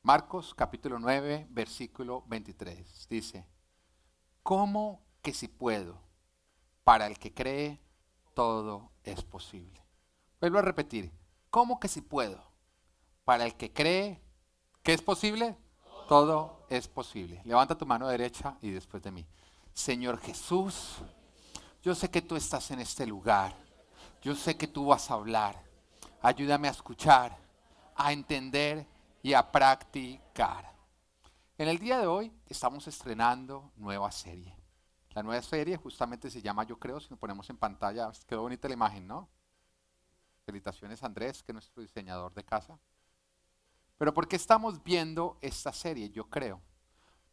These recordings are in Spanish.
Marcos capítulo 9, versículo 23. Dice, ¿cómo que si puedo? Para el que cree, todo es posible. Vuelvo a repetir, ¿cómo que si puedo? Para el que cree, ¿qué es posible? Todo es posible. Levanta tu mano derecha y después de mí. Señor Jesús, yo sé que tú estás en este lugar. Yo sé que tú vas a hablar. Ayúdame a escuchar, a entender y a practicar. En el día de hoy estamos estrenando nueva serie. La nueva serie justamente se llama Yo Creo, si lo ponemos en pantalla, quedó bonita la imagen, ¿no? Felicitaciones a Andrés, que es nuestro diseñador de casa. Pero ¿por qué estamos viendo esta serie? Yo creo.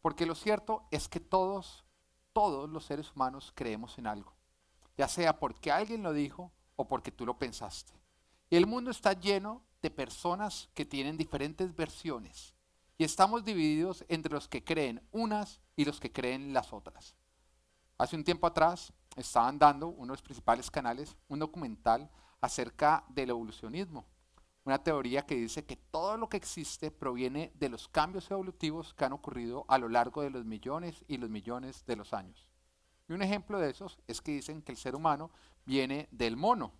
Porque lo cierto es que todos los seres humanos creemos en algo. Ya sea porque alguien lo dijo o porque tú lo pensaste. Y el mundo está lleno de personas que tienen diferentes versiones. Y estamos divididos entre los que creen unas y los que creen las otras. Hace un tiempo atrás estaban dando uno de los principales canales un documental acerca del evolucionismo, una teoría que dice que todo lo que existe proviene de los cambios evolutivos que han ocurrido a lo largo de los millones y los millones de los años. Y un ejemplo de esos es que dicen que el ser humano viene del mono,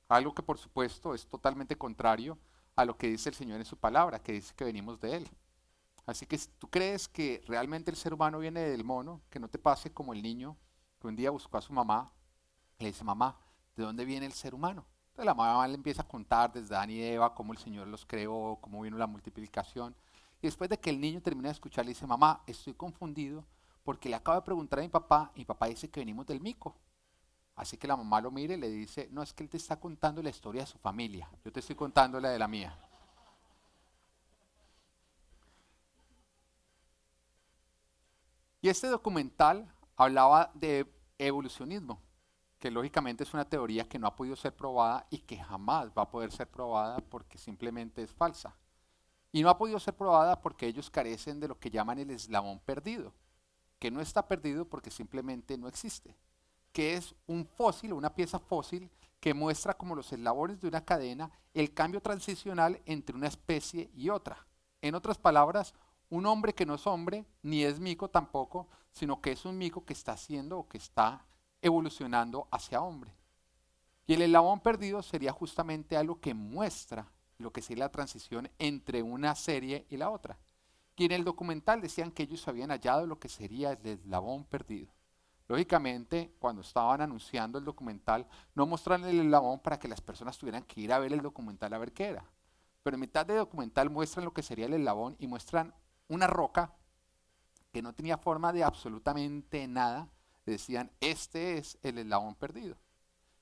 algo que por supuesto es totalmente contrario a lo que dice el Señor en su palabra, que dice que venimos de Él. Así que si tú crees que realmente el ser humano viene del mono, que no te pase como el niño que un día buscó a su mamá y le dice, mamá, ¿de dónde viene el ser humano? Entonces la mamá le empieza a contar desde Adán y Eva cómo el Señor los creó, cómo vino la multiplicación. Y después de que el niño termina de escuchar, le dice, mamá, estoy confundido porque le acabo de preguntar a mi papá dice que venimos del mico. Así que la mamá lo mira y le dice, no, es que él te está contando la historia de su familia, yo te estoy contando la de la mía. Y este documental hablaba de evolucionismo, que lógicamente es una teoría que no ha podido ser probada y que jamás va a poder ser probada porque simplemente es falsa. Y no ha podido ser probada porque ellos carecen de lo que llaman el eslabón perdido, que no está perdido porque simplemente no existe, que es un fósil o una pieza fósil que muestra como los eslabones de una cadena el cambio transicional entre una especie y otra. En otras palabras, un hombre que no es hombre, ni es mico tampoco, sino que es un mico que está haciendo o que está evolucionando hacia hombre. Y el eslabón perdido sería justamente algo que muestra lo que sería la transición entre una serie y la otra. Y en el documental decían que ellos habían hallado lo que sería el eslabón perdido. Lógicamente, cuando estaban anunciando el documental, no mostraron el eslabón para que las personas tuvieran que ir a ver el documental a ver qué era. Pero en mitad del documental muestran lo que sería el eslabón y muestran una roca que no tenía forma de absolutamente nada. Decían, este es el eslabón perdido.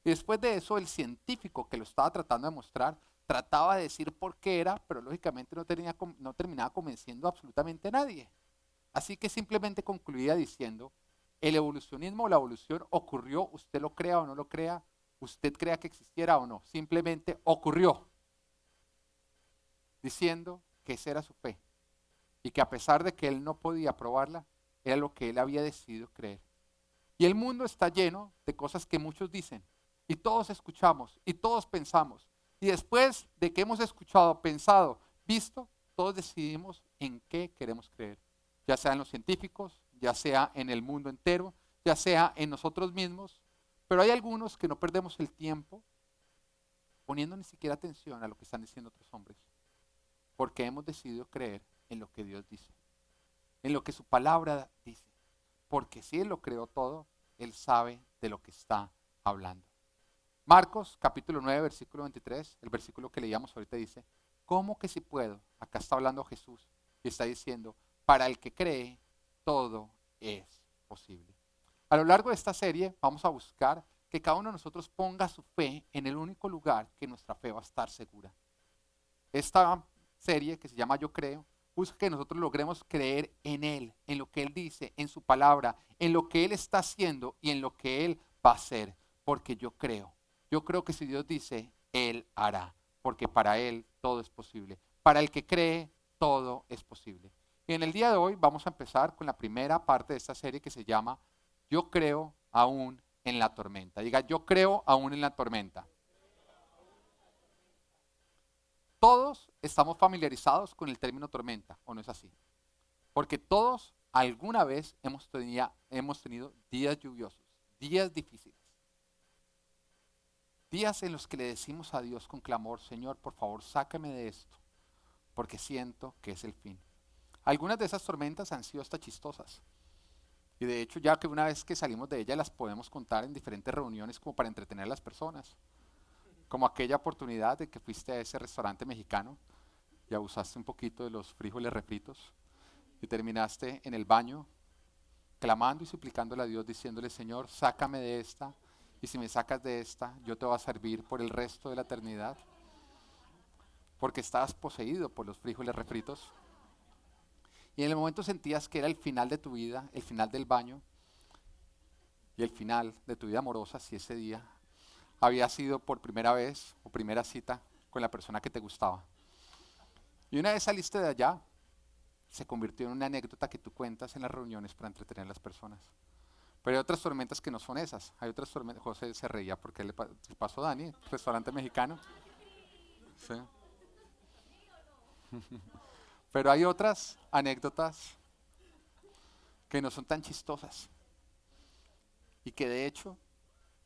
Y después de eso, el científico que lo estaba tratando de mostrar trataba de decir por qué era, pero lógicamente no terminaba convenciendo a absolutamente nadie. Así que simplemente concluía diciendo, el evolucionismo o la evolución ocurrió, usted lo crea o no lo crea, usted crea que existiera o no, simplemente ocurrió, diciendo que esa era su fe y que a pesar de que él no podía probarla, era lo que él había decidido creer. Y el mundo está lleno de cosas que muchos dicen y todos escuchamos y todos pensamos. Y después de que hemos escuchado, pensado, visto, todos decidimos en qué queremos creer. Ya sea en los científicos, ya sea en el mundo entero, ya sea en nosotros mismos. Pero hay algunos que no perdemos el tiempo poniendo ni siquiera atención a lo que están diciendo otros hombres. Porque hemos decidido creer en lo que Dios dice, en lo que su palabra dice. Porque si Él lo creó todo, Él sabe de lo que está hablando. Marcos capítulo 9, versículo 23, el versículo que leíamos ahorita dice, ¿cómo que si puedo? Acá está hablando Jesús y está diciendo, para el que cree, todo es posible. A lo largo de esta serie vamos a buscar que cada uno de nosotros ponga su fe en el único lugar que nuestra fe va a estar segura. Esta serie que se llama Yo Creo, busca que nosotros logremos creer en Él, en lo que Él dice, en su palabra, en lo que Él está haciendo y en lo que Él va a hacer, porque yo creo. Yo creo que si Dios dice, Él hará, porque para Él todo es posible. Para el que cree, todo es posible. Y en el día de hoy vamos a empezar con la primera parte de esta serie que se llama Yo creo aún en la tormenta. Diga, yo creo aún en la tormenta. todos estamos familiarizados con el término tormenta, ¿o no es así? Porque todos alguna vez hemos tenido días lluviosos, días difíciles, días en los que le decimos a Dios con clamor, Señor, por favor, sácame de esto, porque siento que es el fin. Algunas de esas tormentas han sido hasta chistosas. Y de hecho, ya que una vez que salimos de ellas, las podemos contar en diferentes reuniones como para entretener a las personas. Como aquella oportunidad de que fuiste a ese restaurante mexicano y abusaste un poquito de los frijoles refritos y terminaste en el baño clamando y suplicándole a Dios, diciéndole, Señor, sácame de esta, y si me sacas de esta, yo te voy a servir por el resto de la eternidad, porque estabas poseído por los frijoles refritos. Y en el momento sentías que era el final de tu vida, el final del baño, y el final de tu vida amorosa, si ese día había sido por primera vez o primera cita con la persona que te gustaba. Y una vez saliste de allá, se convirtió en una anécdota que tú cuentas en las reuniones para entretener a las personas. Pero hay otras tormentas que no son esas. Hay otras tormentas. José se reía porque le pasó a Dani, restaurante mexicano. Sí. Pero hay otras anécdotas que no son tan chistosas. Y que de hecho,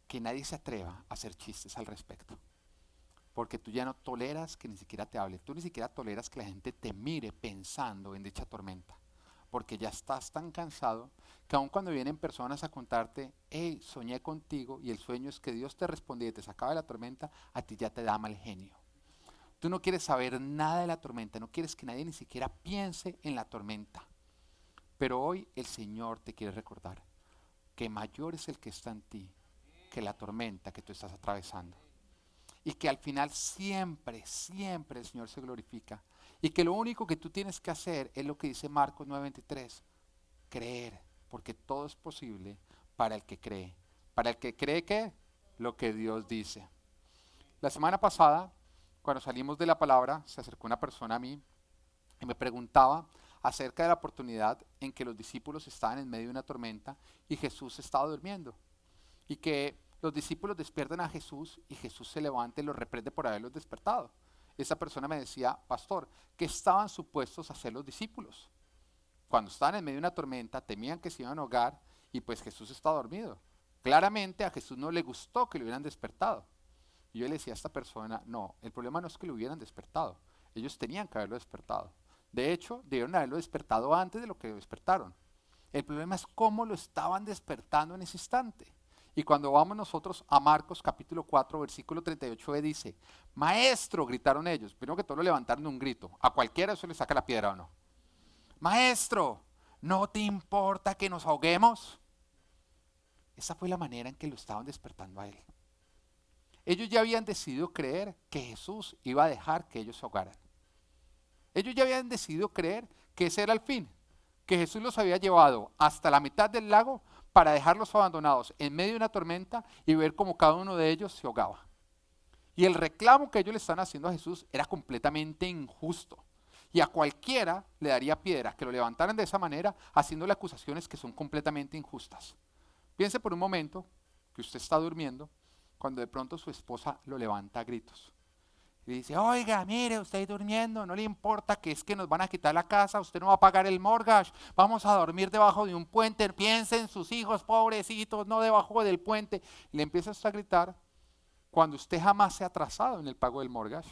que nadie se atreva a hacer chistes al respecto. Porque tú ya no toleras que ni siquiera te hable. Tú ni siquiera toleras que la gente te mire pensando en dicha tormenta. Porque ya estás tan cansado que aun cuando vienen personas a contarte, hey, soñé contigo y el sueño es que Dios te respondía y te sacaba de la tormenta, a ti ya te da mal genio. Tú no quieres saber nada de la tormenta, no quieres que nadie ni siquiera piense en la tormenta. Pero hoy el Señor te quiere recordar que mayor es el que está en ti que la tormenta que tú estás atravesando. Y que al final siempre, siempre el Señor se glorifica. Y que lo único que tú tienes que hacer es lo que dice Marcos 9:23, creer, porque todo es posible para el que cree. Para el que cree que lo que Dios dice. La semana pasada, cuando salimos de la palabra, se acercó una persona a mí y me preguntaba acerca de la oportunidad en que los discípulos estaban en medio de una tormenta y Jesús estaba durmiendo. Y que los discípulos despiertan a Jesús y Jesús se levanta y los reprende por haberlos despertado. Esa persona me decía, pastor, ¿qué estaban supuestos a hacer los discípulos? Cuando estaban en medio de una tormenta, temían que se iban a ahogar y pues Jesús estaba dormido. Claramente a Jesús no le gustó que lo hubieran despertado. Y yo le decía a esta persona, no, el problema no es que lo hubieran despertado. Ellos tenían que haberlo despertado. De hecho, debieron haberlo despertado antes de lo que lo despertaron. El problema es cómo lo estaban despertando en ese instante. Y cuando vamos nosotros a Marcos capítulo 4, versículo 38b dice, maestro, gritaron ellos. Primero que todo lo levantaron de un grito. A cualquiera eso le saca la piedra o no. Maestro, ¿no te importa que nos ahoguemos? Esa fue la manera en que lo estaban despertando a él. Ellos ya habían decidido creer que Jesús iba a dejar que ellos se ahogaran. Ellos ya habían decidido creer que ese era el fin, que Jesús los había llevado hasta la mitad del lago para dejarlos abandonados en medio de una tormenta y ver cómo cada uno de ellos se ahogaba. Y el reclamo que ellos le están haciendo a Jesús era completamente injusto. Y a cualquiera le daría piedra que lo levantaran de esa manera, haciéndole acusaciones que son completamente injustas. Piense por un momento que usted está durmiendo cuando de pronto su esposa lo levanta a gritos. Y dice, oiga, mire, usted está durmiendo, no le importa que es que nos van a quitar la casa, usted no va a pagar el mortgage, vamos a dormir debajo de un puente, piense en sus hijos, pobrecitos, no debajo del puente. Y le empieza a gritar cuando usted jamás se ha atrasado en el pago del mortgage,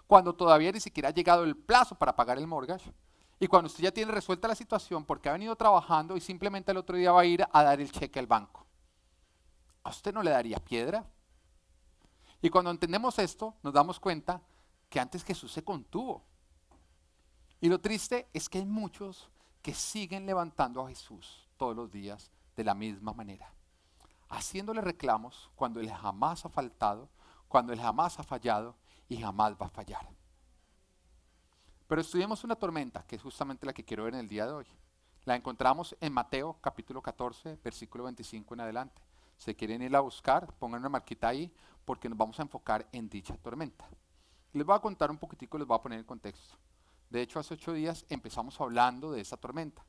cuando todavía ni siquiera ha llegado el plazo para pagar el mortgage, y cuando usted ya tiene resuelta la situación porque ha venido trabajando y simplemente el otro día va a ir a dar el cheque al banco. ¿A usted no le daría piedra? Y cuando entendemos esto, nos damos cuenta que antes Jesús se contuvo. Y lo triste es que hay muchos que siguen levantando a Jesús todos los días de la misma manera, haciéndole reclamos cuando Él jamás ha faltado, cuando Él jamás ha fallado y jamás va a fallar. Pero estudiemos una tormenta, que es justamente la que quiero ver en el día de hoy. La encontramos en Mateo capítulo 14, versículo 25 en adelante. Si quieren ir a buscar, pongan una marquita ahí, porque nos vamos a enfocar en dicha tormenta. Les voy a contar un poquitico, les voy a poner en contexto. De hecho, hace 8 días empezamos hablando de esa tormenta.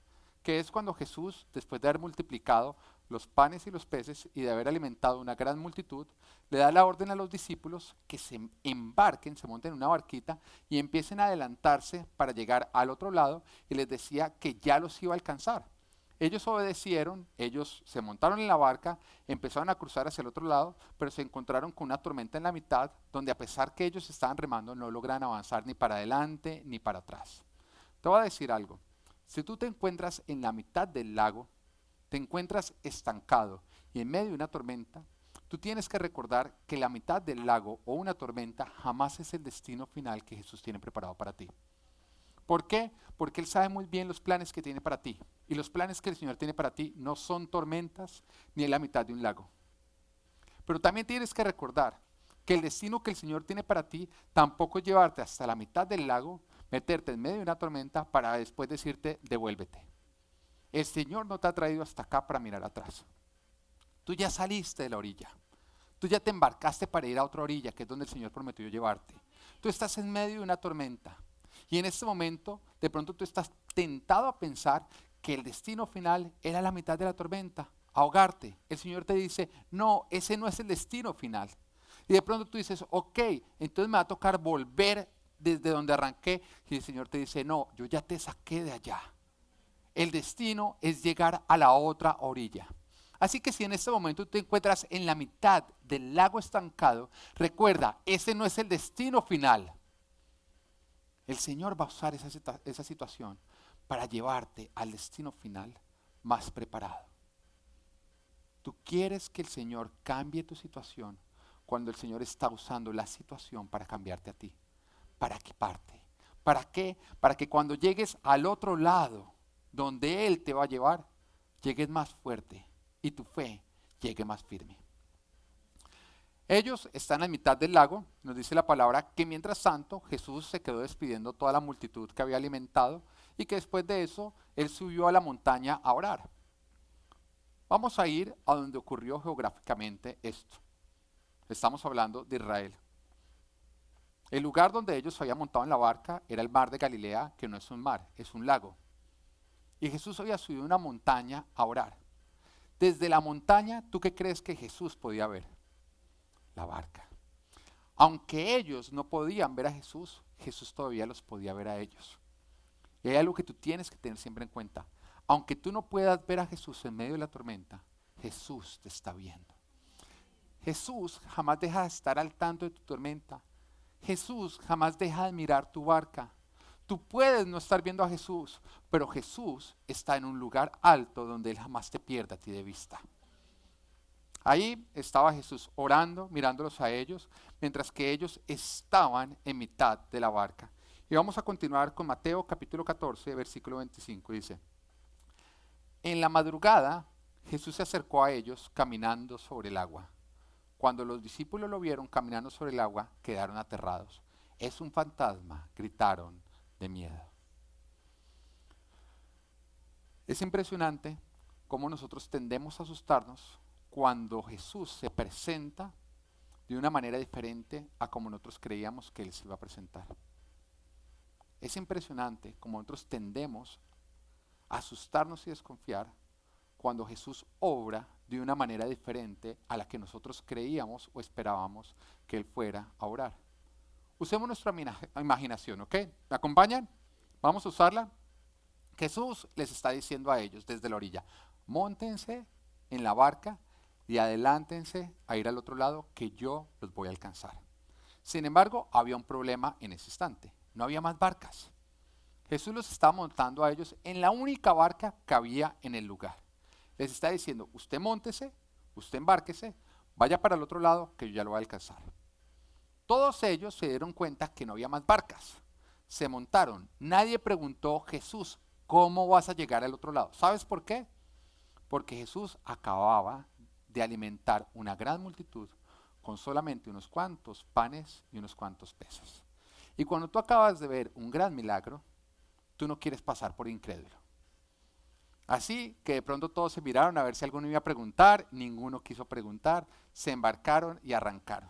que es cuando Jesús, después de haber multiplicado los panes y los peces y de haber alimentado una gran multitud, le da la orden a los discípulos que se embarquen, se monten en una barquita y empiecen a adelantarse para llegar al otro lado, y les decía que ya los iba a alcanzar. Ellos obedecieron, ellos se montaron en la barca, empezaron a cruzar hacia el otro lado, pero se encontraron con una tormenta en la mitad, donde a pesar que ellos estaban remando, no logran avanzar ni para adelante ni para atrás. Te voy a decir algo. Si tú te encuentras en la mitad del lago, te encuentras estancado y en medio de una tormenta, tú tienes que recordar que la mitad del lago o una tormenta jamás es el destino final que Jesús tiene preparado para ti. ¿Por qué? Porque Él sabe muy bien los planes que tiene para ti. Y los planes que el Señor tiene para ti no son tormentas ni en la mitad de un lago. Pero también tienes que recordar que el destino que el Señor tiene para ti tampoco es llevarte hasta la mitad del lago, meterte en medio de una tormenta para después decirte devuélvete. El Señor no te ha traído hasta acá para mirar atrás. Tú ya saliste de la orilla. Tú ya te embarcaste para ir a otra orilla, que es donde el Señor prometió llevarte. Tú estás en medio de una tormenta. Y en este momento, de pronto tú estás tentado a pensar que el destino final era la mitad de la tormenta, ahogarte. El Señor te dice, no, ese no es el destino final. Y de pronto tú dices, ok, entonces me va a tocar volver desde donde arranqué. Y el Señor te dice, no, yo ya te saqué de allá. El destino es llegar a la otra orilla. Así que si en este momento te encuentras en la mitad del lago estancado, recuerda, ese no es el destino final. El Señor va a usar esa situación para llevarte al destino final más preparado. Tú quieres que el Señor cambie tu situación cuando el Señor está usando la situación para cambiarte a ti, para equiparte. ¿Para qué? Para que cuando llegues al otro lado, donde Él te va a llevar, llegues más fuerte y tu fe llegue más firme. Ellos están a mitad del lago, nos dice la palabra que mientras tanto Jesús se quedó despidiendo toda la multitud que había alimentado y que después de eso Él subió a la montaña a orar. Vamos a ir a donde ocurrió geográficamente esto. Estamos hablando de Israel. El lugar donde ellos se habían montado en la barca era el mar de Galilea, que no es un mar, es un lago. Y Jesús había subido a una montaña a orar. Desde la montaña, ¿tú qué crees que Jesús podía ver? La barca. Aunque ellos no podían ver a Jesús, Jesús todavía los podía ver a ellos. Y hay algo que tú tienes que tener siempre en cuenta. Aunque tú no puedas ver a Jesús en medio de la tormenta, Jesús te está viendo. Jesús jamás deja de estar al tanto de tu tormenta. Jesús jamás deja de mirar tu barca. Tú puedes no estar viendo a Jesús, pero Jesús está en un lugar alto donde Él jamás te pierde a ti de vista. Ahí estaba Jesús orando, mirándolos a ellos, mientras que ellos estaban en mitad de la barca. Y vamos a continuar con Mateo capítulo 14, versículo 25. Dice, en la madrugada Jesús se acercó a ellos caminando sobre el agua. Cuando los discípulos lo vieron caminando sobre el agua, quedaron aterrados. Es un fantasma, gritaron de miedo. Es impresionante cómo nosotros tendemos a asustarnos cuando Jesús se presenta de una manera diferente a como nosotros creíamos que Él se iba a presentar. Es impresionante cómo nosotros tendemos a asustarnos y desconfiar cuando Jesús obra de una manera diferente a la que nosotros creíamos o esperábamos que Él fuera a obrar. Usemos nuestra imaginación, ¿ok? ¿Me acompañan? Vamos a usarla. Jesús les está diciendo a ellos desde la orilla, móntense en la barca y adelántense a ir al otro lado que yo los voy a alcanzar. Sin embargo, había un problema en ese instante. No había más barcas. Jesús los estaba montando a ellos en la única barca que había en el lugar. Les está diciendo, usted móntese, usted embárquese, vaya para el otro lado que yo ya lo voy a alcanzar. Todos ellos se dieron cuenta que no había más barcas. Se montaron. Nadie preguntó, Jesús, ¿cómo vas a llegar al otro lado? ¿Sabes por qué? Porque Jesús acababa de alimentar una gran multitud con solamente unos cuantos panes y unos cuantos peces. Y cuando tú acabas de ver un gran milagro, tú no quieres pasar por incrédulo. Así que de pronto todos se miraron a ver si alguno iba a preguntar, ninguno quiso preguntar, se embarcaron y arrancaron.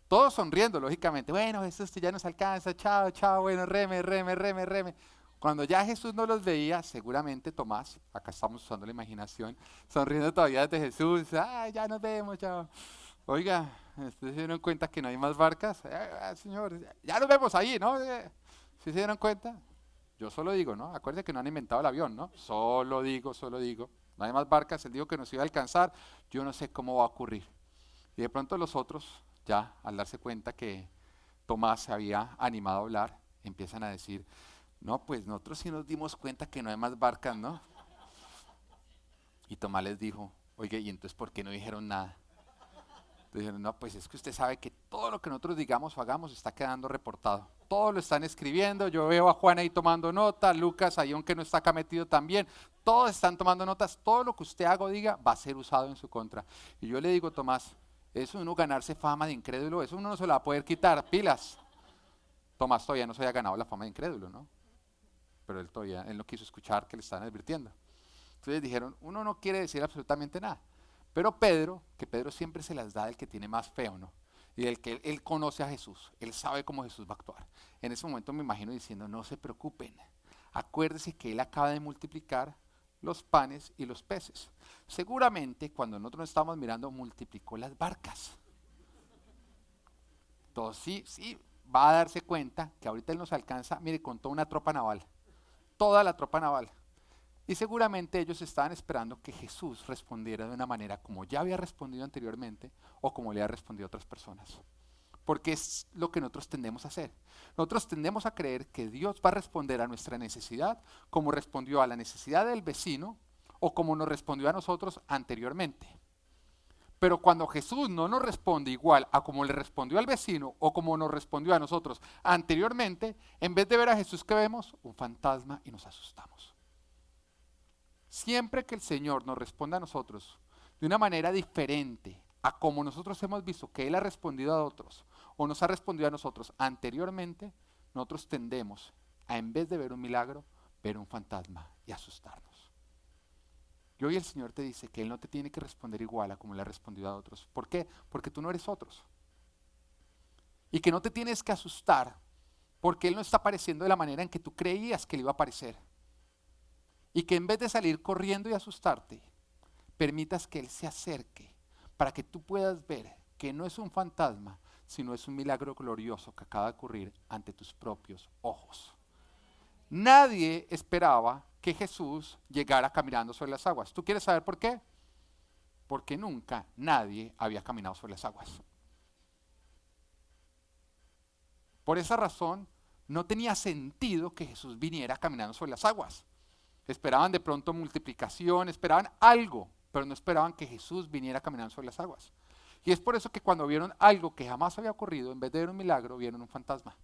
Todos sonriendo, lógicamente. Bueno, esto ya nos alcanza, chao, chao, bueno, reme, reme, reme, reme. Cuando ya Jesús no los veía, seguramente Tomás, acá estamos usando la imaginación, sonriendo todavía desde Jesús, ya nos vemos, ya. Oiga, ¿ustedes se dieron cuenta que no hay más barcas? Señor, ya nos vemos ahí, ¿no? ¿Sí se dieron cuenta? Yo solo digo, ¿no? Acuérdense que no han inventado el avión, ¿no? Solo digo, solo digo. No hay más barcas, él dijo que nos iba a alcanzar, yo no sé cómo va a ocurrir. Y de pronto los otros, ya al darse cuenta que Tomás se había animado a hablar, empiezan a decir, no, pues nosotros sí nos dimos cuenta que no hay más barcas, ¿no? Y Tomás les dijo, oye, ¿y entonces por qué no dijeron nada? Entonces dijeron, no, pues es que usted sabe que todo lo que nosotros digamos o hagamos está quedando reportado. Todo lo están escribiendo, yo veo a Juan ahí tomando nota, Lucas ahí aunque no está acá metido también, todos están tomando notas, todo lo que usted haga o diga va a ser usado en su contra. Y yo le digo, Tomás, eso de uno ganarse fama de incrédulo, eso uno no se la va a poder quitar, pilas. Tomás todavía no se había ganado la fama de incrédulo, ¿no? Pero él no quiso escuchar que le estaban advirtiendo. Entonces dijeron, uno no quiere decir absolutamente nada. Pero Pedro, que Pedro siempre se las da del que tiene más fe, ¿o no? Y del que él conoce a Jesús, él sabe cómo Jesús va a actuar. En ese momento me imagino diciendo, no se preocupen, acuérdense que él acaba de multiplicar los panes y los peces. Seguramente cuando nosotros nos estábamos mirando, multiplicó las barcas. Entonces sí, va a darse cuenta que ahorita él nos alcanza, mire, con toda una tropa naval, toda la tropa naval. Y seguramente ellos estaban esperando que Jesús respondiera de una manera como ya había respondido anteriormente o como le ha respondido a otras personas. Porque es lo que nosotros tendemos a hacer. Nosotros tendemos a creer que Dios va a responder a nuestra necesidad como respondió a la necesidad del vecino o como nos respondió a nosotros anteriormente. Pero cuando Jesús no nos responde igual a como le respondió al vecino o como nos respondió a nosotros anteriormente, en vez de ver a Jesús que vemos, un fantasma y nos asustamos. Siempre que el Señor nos responda a nosotros de una manera diferente a como nosotros hemos visto que Él ha respondido a otros o nos ha respondido a nosotros anteriormente, nosotros tendemos a, en vez de ver un milagro, ver un fantasma y asustarnos. Y hoy el Señor te dice que Él no te tiene que responder igual a como le ha respondido a otros. ¿Por qué? Porque tú no eres otros. Y que no te tienes que asustar porque Él no está apareciendo de la manera en que tú creías que Él iba a aparecer. Y que en vez de salir corriendo y asustarte, permitas que Él se acerque para que tú puedas ver que no es un fantasma, sino es un milagro glorioso que acaba de ocurrir ante tus propios ojos. Nadie esperaba que Jesús llegara caminando sobre las aguas. ¿Tú quieres saber por qué? Porque nunca nadie había caminado sobre las aguas. Por esa razón, no tenía sentido que Jesús viniera caminando sobre las aguas. Esperaban de pronto multiplicación, esperaban algo, pero no esperaban que Jesús viniera caminando sobre las aguas. Y es por eso que cuando vieron algo que jamás había ocurrido, en vez de ver un milagro, vieron un fantasma.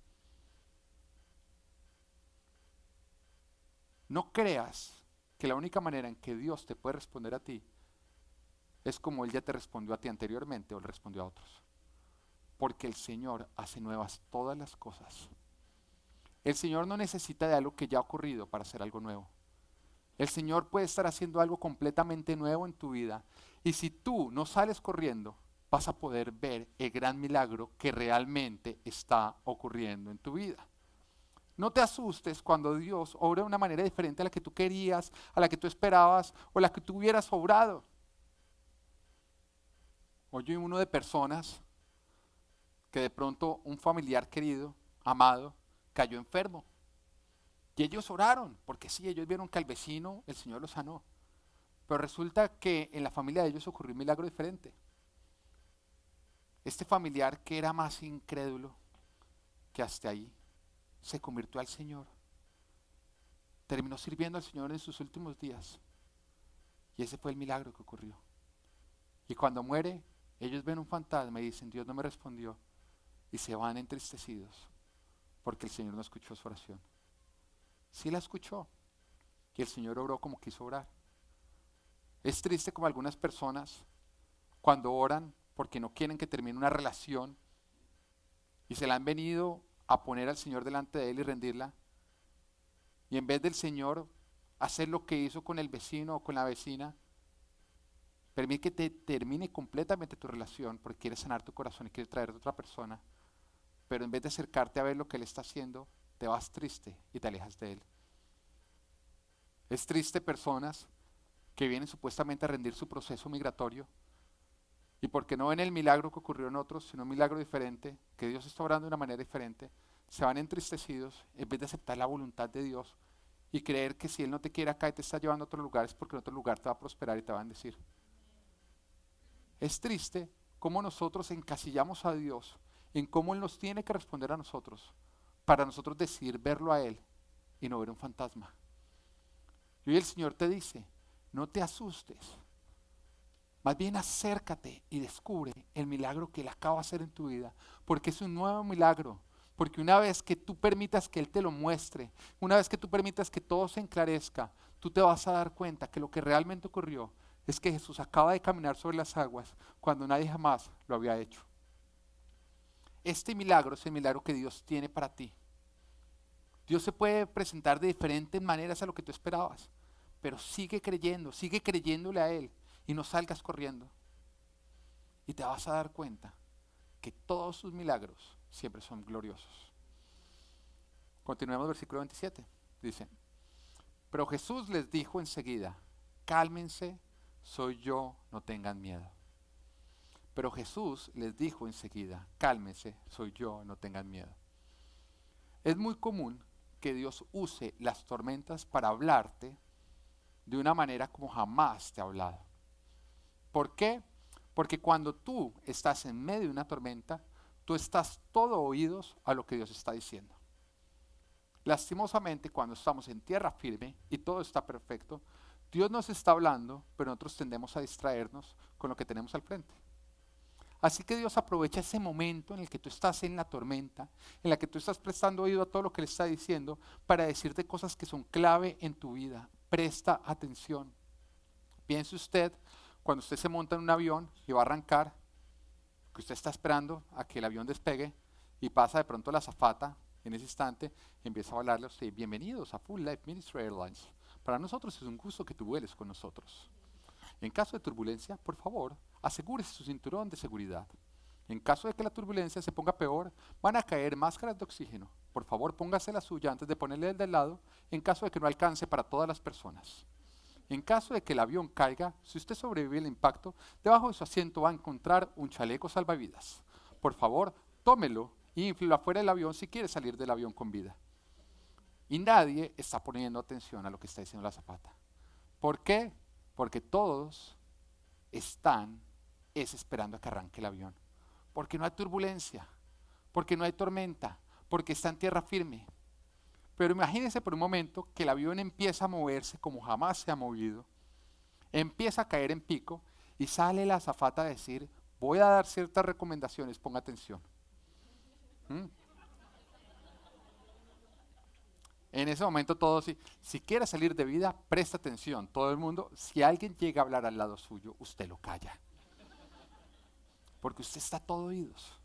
No creas que la única manera en que Dios te puede responder a ti es como Él ya te respondió a ti anteriormente o le respondió a otros. Porque el Señor hace nuevas todas las cosas. El Señor no necesita de algo que ya ha ocurrido para hacer algo nuevo. El Señor puede estar haciendo algo completamente nuevo en tu vida. Y si tú no sales corriendo, vas a poder ver el gran milagro que realmente está ocurriendo en tu vida. No te asustes cuando Dios obra de una manera diferente a la que tú querías, a la que tú esperabas o la que tú hubieras obrado. Oye, uno de personas que de pronto un familiar querido, amado, cayó enfermo. Y ellos oraron, porque sí, ellos vieron que al vecino el Señor lo sanó. Pero resulta que en la familia de ellos ocurrió un milagro diferente. Este familiar que era más incrédulo que hasta ahí, se convirtió al Señor. Terminó sirviendo al Señor en sus últimos días. Y ese fue el milagro que ocurrió. Y cuando muere, ellos ven un fantasma y dicen, Dios no me respondió. Y se van entristecidos porque el Señor no escuchó su oración. Sí la escuchó. Y el Señor obró como quiso orar. Es triste como algunas personas cuando oran porque no quieren que termine una relación y se la han venido a poner al Señor delante de Él y rendirla. Y en vez del Señor hacer lo que hizo con el vecino o con la vecina, permite que te termine completamente tu relación porque quieres sanar tu corazón y quieres traer a otra persona. Pero en vez de acercarte a ver lo que Él está haciendo, te vas triste y te alejas de Él. Es triste personas que vienen supuestamente a rendir su proceso migratorio y porque no ven el milagro que ocurrió en otros, sino un milagro diferente, que Dios está obrando de una manera diferente, se van entristecidos en vez de aceptar la voluntad de Dios y creer que si Él no te quiere acá y te está llevando a otro lugar es porque en otro lugar te va a prosperar y te va a bendecir. Es triste cómo nosotros encasillamos a Dios en cómo Él nos tiene que responder a nosotros para nosotros decidir verlo a Él y no ver un fantasma. Y hoy el Señor te dice, no te asustes, más bien acércate y descubre el milagro que Él acaba de hacer en tu vida, porque es un nuevo milagro, porque una vez que tú permitas que Él te lo muestre, una vez que tú permitas que todo se enclarezca, tú te vas a dar cuenta que lo que realmente ocurrió es que Jesús acaba de caminar sobre las aguas cuando nadie jamás lo había hecho. Este milagro es el milagro que Dios tiene para ti. Dios se puede presentar de diferentes maneras a lo que tú esperabas, pero sigue creyendo, sigue creyéndole a Él y no salgas corriendo. Y te vas a dar cuenta que todos sus milagros siempre son gloriosos. Continuemos versículo 27. Dice, pero Jesús les dijo enseguida, cálmense, soy yo, no tengan miedo. Pero Jesús les dijo enseguida, cálmense, soy yo, no tengan miedo. Es muy común que Dios use las tormentas para hablarte de una manera como jamás te ha hablado. ¿Por qué? Porque cuando tú estás en medio de una tormenta, tú estás todo oídos a lo que Dios está diciendo. Lastimosamente, cuando estamos en tierra firme y todo está perfecto, Dios nos está hablando, pero nosotros tendemos a distraernos con lo que tenemos al frente. Así que Dios aprovecha ese momento en el que tú estás en la tormenta, en la que tú estás prestando oído a todo lo que Él está diciendo, para decirte cosas que son clave en tu vida. Presta atención. Piense usted, cuando usted se monta en un avión y va a arrancar, que usted está esperando a que el avión despegue y pasa de pronto la azafata, en ese instante empieza a hablarle a usted, bienvenidos a Full Life Ministry Airlines. Para nosotros es un gusto que tú vueles con nosotros. En caso de turbulencia, por favor, asegúrese su cinturón de seguridad. En caso de que la turbulencia se ponga peor, van a caer máscaras de oxígeno. Por favor, póngase la suya antes de ponerle el del lado, en caso de que no alcance para todas las personas. En caso de que el avión caiga, si usted sobrevive al impacto, debajo de su asiento va a encontrar un chaleco salvavidas. Por favor, tómelo y inflilo afuera del avión si quiere salir del avión con vida. Y nadie está poniendo atención a lo que está diciendo la azafata. ¿Por qué? Porque todos están esperando a que arranque el avión. Porque no hay turbulencia, porque no hay tormenta, porque está en tierra firme. Pero imagínense por un momento que el avión empieza a moverse como jamás se ha movido, empieza a caer en pico y sale la azafata a decir, voy a dar ciertas recomendaciones, ponga atención. ¿Mm? En ese momento todos, si quiere salir de vida, presta atención. Todo el mundo, si alguien llega a hablar al lado suyo, usted lo calla. Porque usted está todo oídos.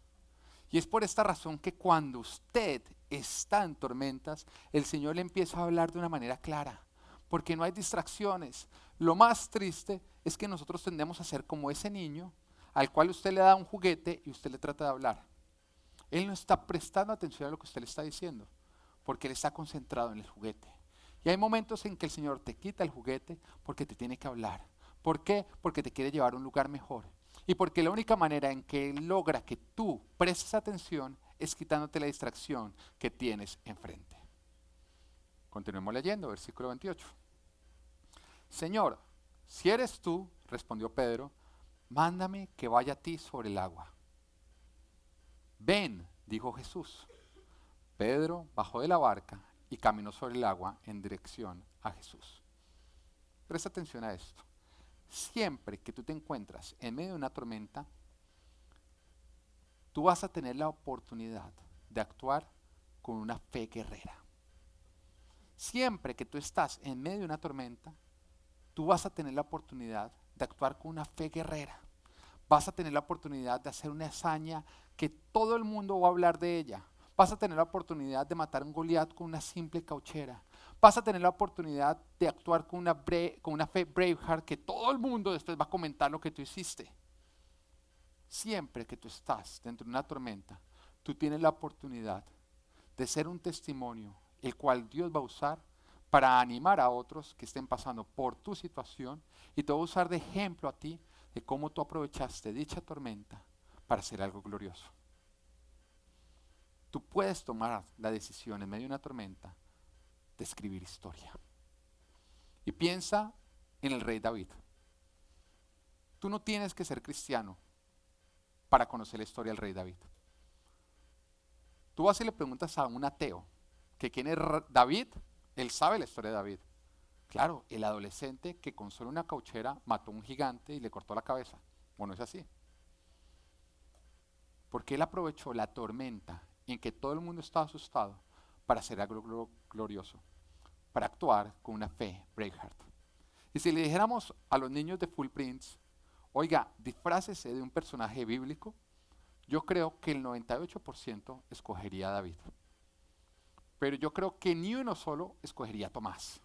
Y es por esta razón que cuando usted está en tormentas, el Señor le empieza a hablar de una manera clara. Porque no hay distracciones. Lo más triste es que nosotros tendemos a ser como ese niño al cual usted le da un juguete y usted le trata de hablar. Él no está prestando atención a lo que usted le está diciendo, porque Él está concentrado en el juguete. Y hay momentos en que el Señor te quita el juguete porque te tiene que hablar. ¿Por qué? Porque te quiere llevar a un lugar mejor. Y porque la única manera en que Él logra que tú prestes atención es quitándote la distracción que tienes enfrente. Continuemos leyendo, versículo 28. Señor, si eres tú, respondió Pedro, mándame que vaya a ti sobre el agua. Ven, dijo Jesús. Pedro bajó de la barca y caminó sobre el agua en dirección a Jesús. Presta atención a esto. Siempre que tú te encuentras en medio de una tormenta, tú vas a tener la oportunidad de actuar con una fe guerrera. Siempre que tú estás en medio de una tormenta, tú vas a tener la oportunidad de actuar con una fe guerrera. Vas a tener la oportunidad de hacer una hazaña que todo el mundo va a hablar de ella. Vas a tener la oportunidad de matar a un Goliat con una simple cauchera. Vas a tener la oportunidad de actuar con una fe Braveheart que todo el mundo después va a comentar lo que tú hiciste. Siempre que tú estás dentro de una tormenta, tú tienes la oportunidad de ser un testimonio, el cual Dios va a usar para animar a otros que estén pasando por tu situación y te voy a usar de ejemplo a ti de cómo tú aprovechaste dicha tormenta para hacer algo glorioso. Tú puedes tomar la decisión en medio de una tormenta de escribir historia. Y piensa en el rey David. Tú no tienes que ser cristiano para conocer la historia del rey David. Tú vas y le preguntas a un ateo que quién es David, él sabe la historia de David. Claro, el adolescente que con solo una cauchera mató a un gigante y le cortó la cabeza. Bueno, es así. Porque él aprovechó la tormenta en que todo el mundo estaba asustado para hacer algo glorioso, para actuar con una fe Braveheart. Y si le dijéramos a los niños de Full Prince, oiga, disfrácese de un personaje bíblico, yo creo que el 98% escogería a David. Pero yo creo que ni uno solo escogería a Tomás.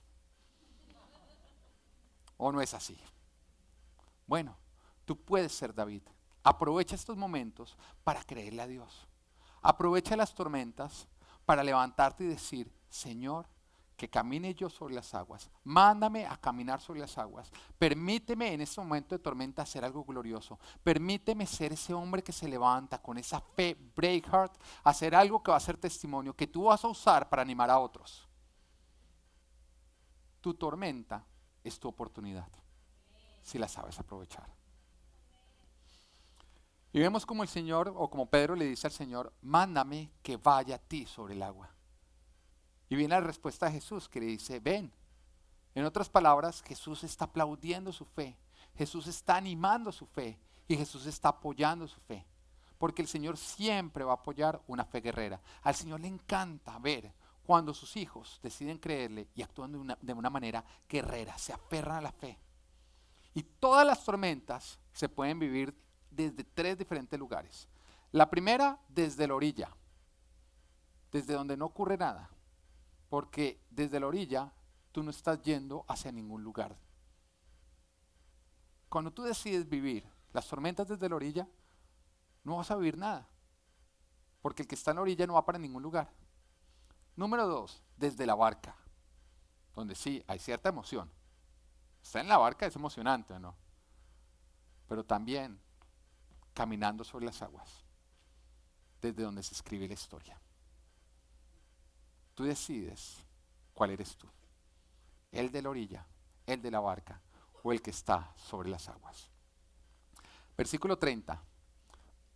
¿O no es así? Bueno, tú puedes ser David. Aprovecha estos momentos para creerle a Dios. Aprovecha las tormentas para levantarte y decir, Señor, que camine yo sobre las aguas. Mándame a caminar sobre las aguas. Permíteme en este momento de tormenta hacer algo glorioso. Permíteme ser ese hombre que se levanta con esa fe Braveheart, hacer algo que va a ser testimonio, que tú vas a usar para animar a otros. Tu tormenta es tu oportunidad, si la sabes aprovechar. Y vemos como el Señor, o como Pedro le dice al Señor, mándame que vaya a ti sobre el agua. Y viene la respuesta de Jesús que le dice, ven. En otras palabras, Jesús está aplaudiendo su fe, Jesús está animando su fe y Jesús está apoyando su fe. Porque el Señor siempre va a apoyar una fe guerrera. Al Señor le encanta ver cuando sus hijos deciden creerle y actúan de una manera guerrera, se aferran a la fe. Y todas las tormentas se pueden vivir desde 3 diferentes lugares. La primera, desde la orilla, desde donde no ocurre nada. Porque desde la orilla tú no estás yendo hacia ningún lugar. Cuando tú decides vivir las tormentas desde la orilla, no vas a vivir nada. Porque el que está en la orilla no va para ningún lugar. Número 2, desde la barca. Donde sí, hay cierta emoción. Estar en la barca es emocionante, ¿o no? Pero también caminando sobre las aguas. Desde donde se escribe la historia. Tú decides cuál eres tú. El de la orilla, el de la barca o el que está sobre las aguas. Versículo 30.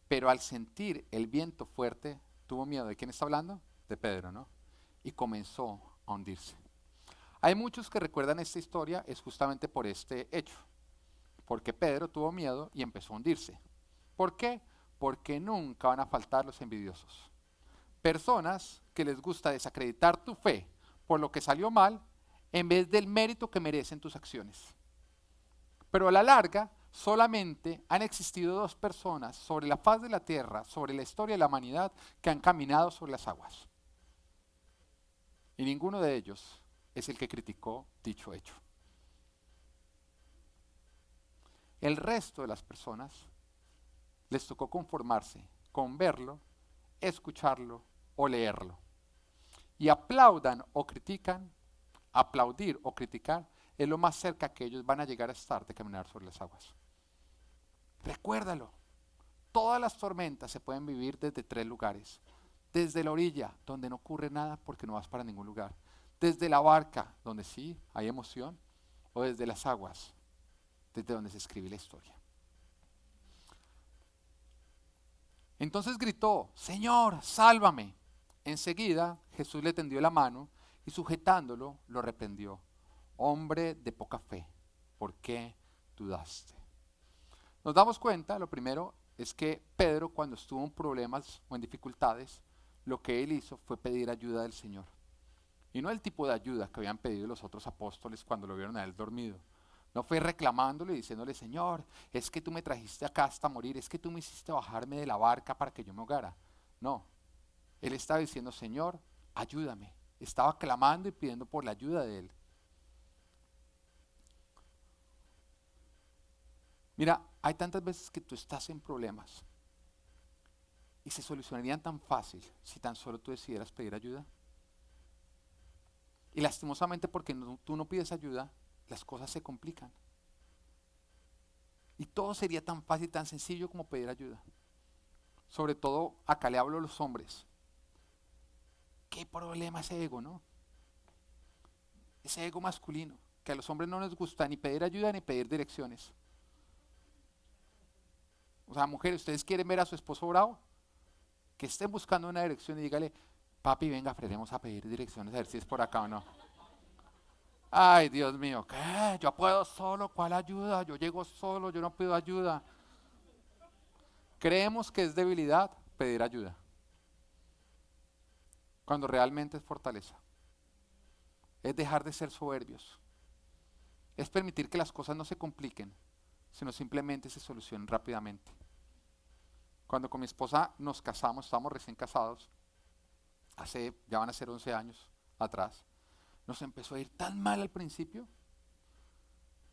Pero al sentir el viento fuerte, tuvo miedo. ¿De quién está hablando? De Pedro, ¿no? Y comenzó a hundirse. Hay muchos que recuerdan esta historia, es justamente por este hecho. Porque Pedro tuvo miedo y empezó a hundirse. ¿Por qué? Porque nunca van a faltar los envidiosos. Personas que les gusta desacreditar tu fe por lo que salió mal en vez del mérito que merecen tus acciones. Pero a la larga solamente han existido 2 personas sobre la faz de la tierra, sobre la historia de la humanidad, que han caminado sobre las aguas. Y ninguno de ellos es el que criticó dicho hecho. El resto de las personas les tocó conformarse con verlo, escucharlo o leerlo. Y aplaudan o critican, aplaudir o criticar es lo más cerca que ellos van a llegar a estar de caminar sobre las aguas. Recuérdalo, todas las tormentas se pueden vivir desde 3 lugares. Desde la orilla, donde no ocurre nada porque no vas para ningún lugar. Desde la barca, donde sí hay emoción. O desde las aguas, desde donde se escribe la historia. Entonces gritó, Señor, sálvame. Enseguida Jesús le tendió la mano y sujetándolo lo reprendió. Hombre de poca fe, ¿por qué dudaste? Nos damos cuenta, lo primero, es que Pedro cuando estuvo en problemas o en dificultades, lo que él hizo fue pedir ayuda del Señor. Y no el tipo de ayuda que habían pedido los otros apóstoles cuando lo vieron a él dormido. No fue reclamándole y diciéndole, Señor, es que tú me trajiste acá hasta morir, es que tú me hiciste bajarme de la barca para que yo me ahogara. No, él estaba diciendo, Señor, ayúdame. Estaba clamando y pidiendo por la ayuda de él. Mira, hay tantas veces que tú estás en problemas y se solucionarían tan fácil si tan solo tú decidieras pedir ayuda. Y lastimosamente porque tú no pides ayuda, las cosas se complican. Y todo sería tan fácil, tan sencillo como pedir ayuda. Sobre todo, acá le hablo a los hombres. ¿Qué problema ese ego, no? Ese ego masculino, que a los hombres no les gusta ni pedir ayuda ni pedir direcciones. O sea, mujeres, ¿ustedes quieren ver a su esposo bravo? Que estén buscando una dirección y dígale, papi, venga, aprendemos a pedir direcciones, a ver si es por acá o no. Ay, Dios mío, ¿qué? Yo puedo solo, ¿cuál ayuda? Yo llego solo, yo no pido ayuda. Creemos que es debilidad pedir ayuda, cuando realmente es fortaleza. Es dejar de ser soberbios. Es permitir que las cosas no se compliquen, sino simplemente se solucionen rápidamente. Cuando con mi esposa nos casamos, estábamos recién casados, ya van a ser 11 años atrás, nos empezó a ir tan mal al principio,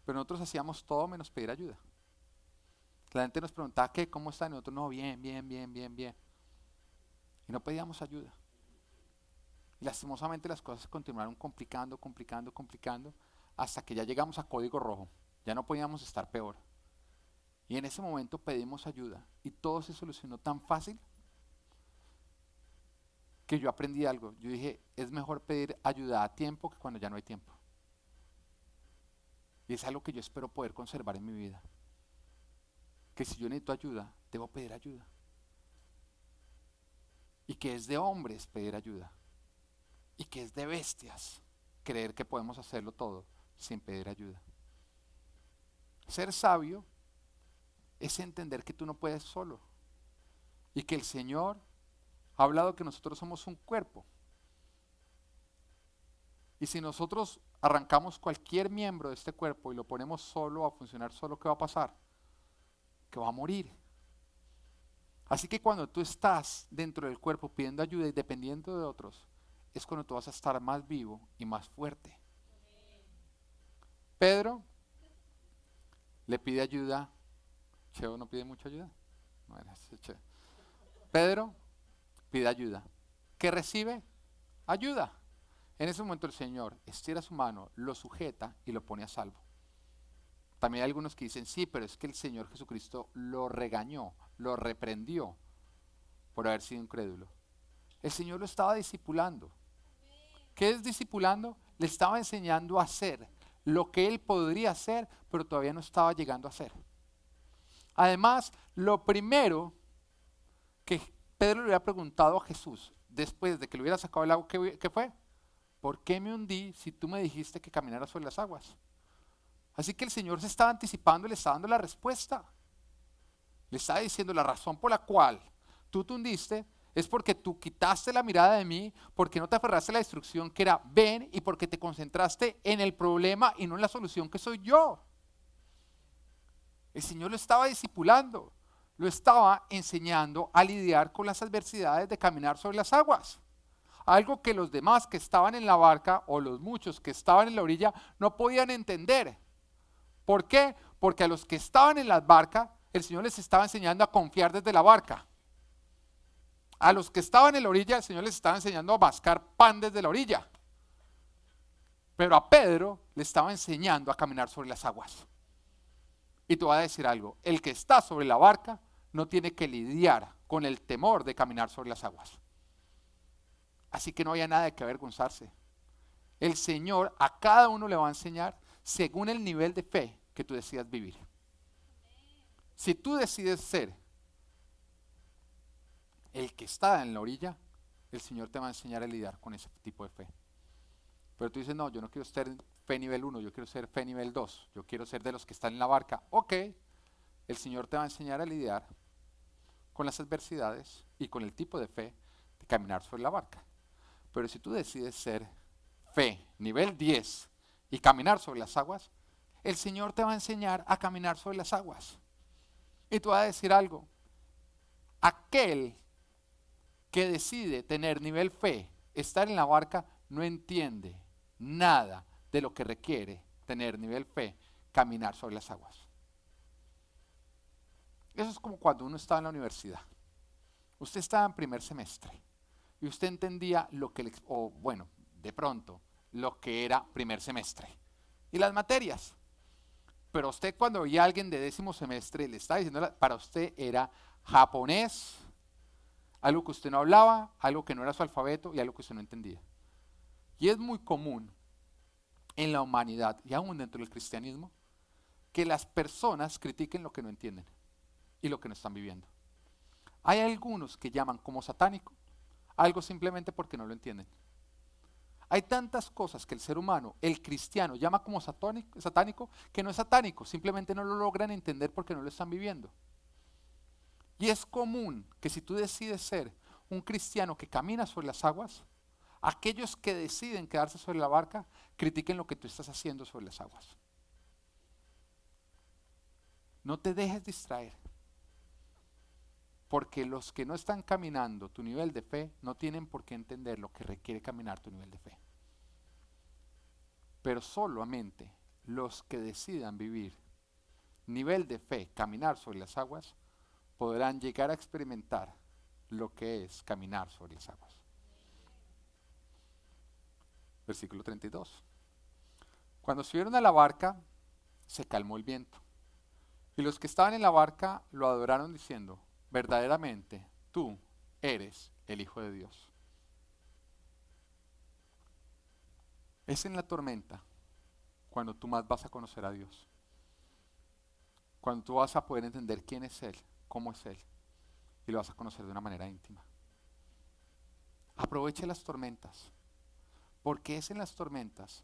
pero nosotros hacíamos todo menos pedir ayuda. La gente nos preguntaba, ¿qué? ¿Cómo están? Y nosotros, no, bien, bien, bien, bien, bien. Y no pedíamos ayuda. Y lastimosamente las cosas se continuaron complicando, complicando, complicando, hasta que ya llegamos a código rojo. Ya no podíamos estar peor. Y en ese momento pedimos ayuda. Y todo se solucionó tan fácil que yo aprendí algo. Yo dije, es mejor pedir ayuda a tiempo que cuando ya no hay tiempo. Y es algo que yo espero poder conservar en mi vida. Que si yo necesito ayuda, debo pedir ayuda. Y que es de hombres pedir ayuda. Y que es de bestias creer que podemos hacerlo todo sin pedir ayuda. Ser sabio es entender que tú no puedes solo. Y que el Señor ha hablado que nosotros somos un cuerpo. Y si nosotros arrancamos cualquier miembro de este cuerpo y lo ponemos solo a funcionar solo, ¿qué va a pasar? Que va a morir. Así que cuando tú estás dentro del cuerpo pidiendo ayuda y dependiendo de otros, es cuando tú vas a estar más vivo y más fuerte. Pedro le pide ayuda. Cheo no pide mucha ayuda. No era ese Cheo. Pedro pide ayuda. ¿Qué recibe? Ayuda. En ese momento el Señor estira su mano, lo sujeta y lo pone a salvo. También hay algunos que dicen, sí, pero es que el Señor Jesucristo lo regañó, lo reprendió por haber sido incrédulo. El Señor lo estaba discipulando. ¿Qué es discipulando? Le estaba enseñando a hacer lo que él podría hacer, pero todavía no estaba llegando a hacer. Además, lo primero que Pedro le había preguntado a Jesús, después de que lo hubiera sacado del agua, ¿qué fue? ¿Por qué me hundí si tú me dijiste que caminara sobre las aguas? Así que el Señor se estaba anticipando y le estaba dando la respuesta. Le estaba diciendo la razón por la cual tú te hundiste es porque tú quitaste la mirada de mí, porque no te aferraste a la instrucción que era ven y porque te concentraste en el problema y no en la solución que soy yo. El Señor lo estaba discipulando, lo estaba enseñando a lidiar con las adversidades de caminar sobre las aguas. Algo que los demás que estaban en la barca o los muchos que estaban en la orilla no podían entender. ¿Por qué? Porque a los que estaban en las barcas, el Señor les estaba enseñando a confiar desde la barca. A los que estaban en la orilla, el Señor les estaba enseñando a mascar pan desde la orilla. Pero a Pedro le estaba enseñando a caminar sobre las aguas. Y te voy a decir algo, el que está sobre la barca no tiene que lidiar con el temor de caminar sobre las aguas. Así que no haya nada de que avergonzarse. El Señor a cada uno le va a enseñar según el nivel de fe que tú decidas vivir. Si tú decides ser el que está en la orilla, el Señor te va a enseñar a lidiar con ese tipo de fe. Pero tú dices, no, yo no quiero ser fe nivel 1, yo quiero ser fe nivel 2, yo quiero ser de los que están en la barca. Ok, el Señor te va a enseñar a lidiar con las adversidades y con el tipo de fe de caminar sobre la barca. Pero si tú decides ser fe nivel 10 y caminar sobre las aguas, el Señor te va a enseñar a caminar sobre las aguas. Y tú vas a decir algo, aquel que decide tener nivel fe, estar en la barca, no entiende nada de lo que requiere tener nivel fe, caminar sobre las aguas. Eso es como cuando uno estaba en la universidad. Usted estaba en primer semestre y usted entendía lo que, de pronto, lo que era primer semestre y las materias. Pero usted cuando veía a alguien de 10º semestre, le estaba diciendo, para usted era japonés, algo que usted no hablaba, algo que no era su alfabeto y algo que usted no entendía. Y es muy común en la humanidad y aún dentro del cristianismo que las personas critiquen lo que no entienden y lo que no están viviendo. Hay algunos que llaman como satánico algo simplemente porque no lo entienden. Hay tantas cosas que el ser humano, el cristiano, llama como satánico, que no es satánico, simplemente no lo logran entender porque no lo están viviendo. Y es común que si tú decides ser un cristiano que camina sobre las aguas, aquellos que deciden quedarse sobre la barca critiquen lo que tú estás haciendo sobre las aguas. No te dejes distraer, porque los que no están caminando tu nivel de fe no tienen por qué entender lo que requiere caminar tu nivel de fe. Pero solamente los que decidan vivir nivel de fe, caminar sobre las aguas, podrán llegar a experimentar lo que es caminar sobre las aguas. Versículo 32. Cuando subieron a la barca, se calmó el viento. Y los que estaban en la barca lo adoraron diciendo, verdaderamente, tú eres el Hijo de Dios. Es en la tormenta cuando tú más vas a conocer a Dios. Cuando tú vas a poder entender quién es Él, cómo es Él, y lo vas a conocer de una manera íntima. Aproveche las tormentas, porque es en las tormentas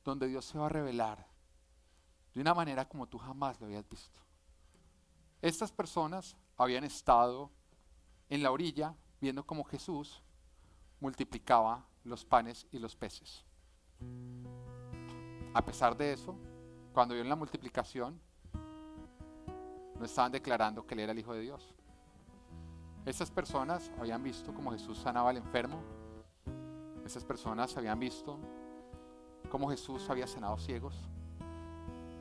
donde Dios se va a revelar de una manera como tú jamás lo habías visto. Estas personas habían estado en la orilla viendo cómo Jesús multiplicaba los panes y los peces. A pesar de eso, cuando vieron la multiplicación, no estaban declarando que Él era el Hijo de Dios. Estas personas habían visto cómo Jesús sanaba al enfermo. Estas personas habían visto cómo Jesús había sanado ciegos.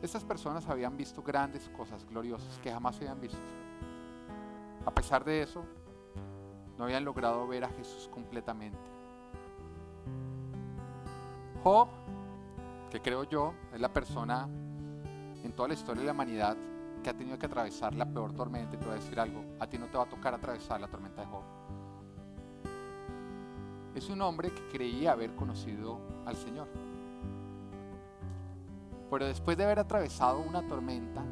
Estas personas habían visto grandes cosas gloriosas que jamás habían visto. A pesar de eso, no habían logrado ver a Jesús completamente. Job, que creo yo es la persona en toda la historia de la humanidad que ha tenido que atravesar la peor tormenta, y te voy a decir algo, a ti no te va a tocar atravesar la tormenta de Job. Es un hombre que creía haber conocido al Señor. Pero después de haber atravesado una tormenta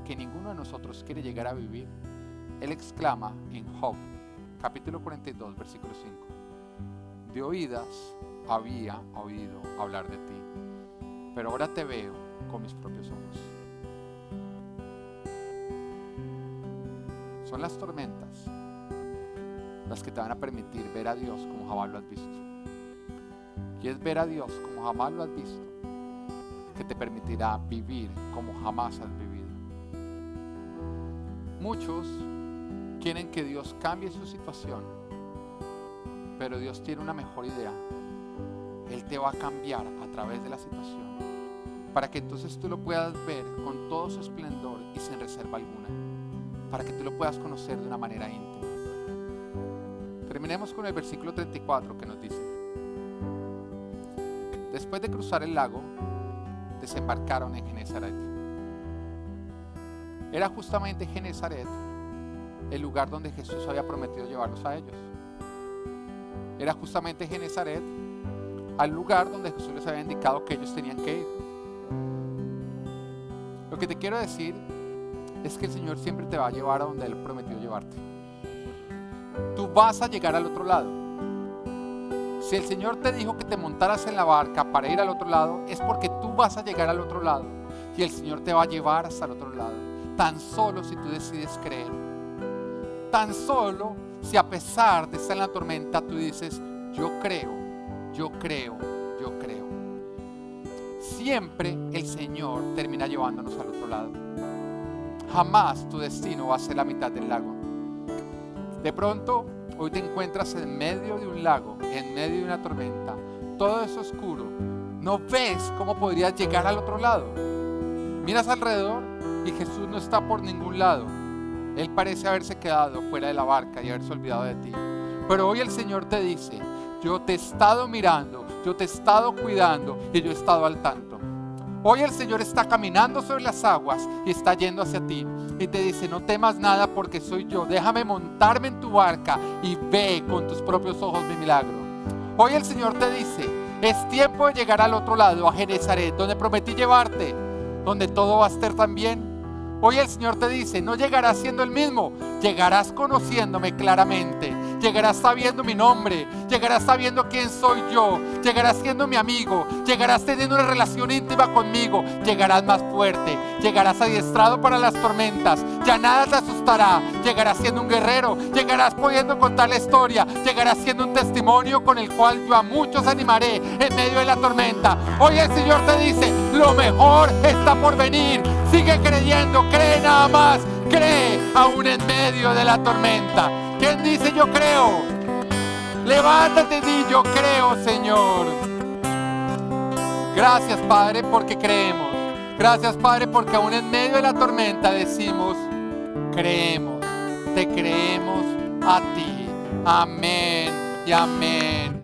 que ninguno de nosotros quiere llegar a vivir, él exclama en Job, capítulo 42, versículo 5, de oídas había oído hablar de ti, pero ahora te veo con mis propios ojos. Son las tormentas las que te van a permitir ver a Dios como jamás lo has visto. Y es ver a Dios como jamás lo has visto que te permitirá vivir como jamás has vivido. Muchos quieren que Dios cambie su situación, pero Dios tiene una mejor idea. Él te va a cambiar a través de la situación para que entonces tú lo puedas ver con todo su esplendor y sin reserva alguna, para que tú lo puedas conocer de una manera íntima. Terminemos con el versículo 34 que nos dice: después de cruzar el lago, desembarcaron en Genesaret. Era justamente Genesaret el lugar donde Jesús había prometido llevarlos a ellos. Era justamente Genesaret al lugar donde Jesús les había indicado que ellos tenían que ir. Lo que te quiero decir es que el Señor siempre te va a llevar a donde Él prometió llevarte. Tú vas a llegar al otro lado. Si el Señor te dijo que te montaras en la barca para ir al otro lado, es porque tú vas a llegar al otro lado y el Señor te va a llevar hasta el otro lado. Tan solo si tú decides creer. Tan solo si a pesar de estar en la tormenta tú dices, yo creo, yo creo, yo creo. Siempre el Señor termina llevándonos al otro lado. Jamás tu destino va a ser la mitad del lago. De pronto, hoy te encuentras en medio de un lago, en medio de una tormenta. Todo es oscuro. No ves cómo podrías llegar al otro lado. Miras alrededor y Jesús no está por ningún lado. Él parece haberse quedado fuera de la barca y haberse olvidado de ti. Pero hoy el Señor te dice, yo te he estado mirando Yo te he estado cuidando y yo he estado al tanto. Hoy el Señor está caminando sobre las aguas y está yendo hacia ti y te dice: no temas nada porque soy yo. Déjame montarme en tu barca y ve con tus propios ojos mi milagro. Hoy el Señor te dice: es tiempo de llegar al otro lado, a Genezaret, donde prometí llevarte, donde todo va a estar tan bien. Hoy el Señor te dice: no llegarás siendo el mismo, llegarás conociéndome claramente, llegarás sabiendo mi nombre, llegarás sabiendo quién soy yo, llegarás siendo mi amigo, llegarás teniendo una relación íntima conmigo, llegarás más fuerte, llegarás adiestrado para las tormentas, ya nada te asustará, llegarás siendo un guerrero, llegarás pudiendo contar la historia, llegarás siendo un testimonio con el cual yo a muchos animaré en medio de la tormenta. Hoy el Señor te dice: lo mejor está por venir, sigue creyendo, cree nada más, cree aún en medio de la tormenta. ¿Quién dice yo creo? Levántate y di: yo creo, Señor. Gracias, Padre, porque creemos. Gracias, Padre, porque aún en medio de la tormenta decimos: creemos, te creemos a ti. Amén y amén.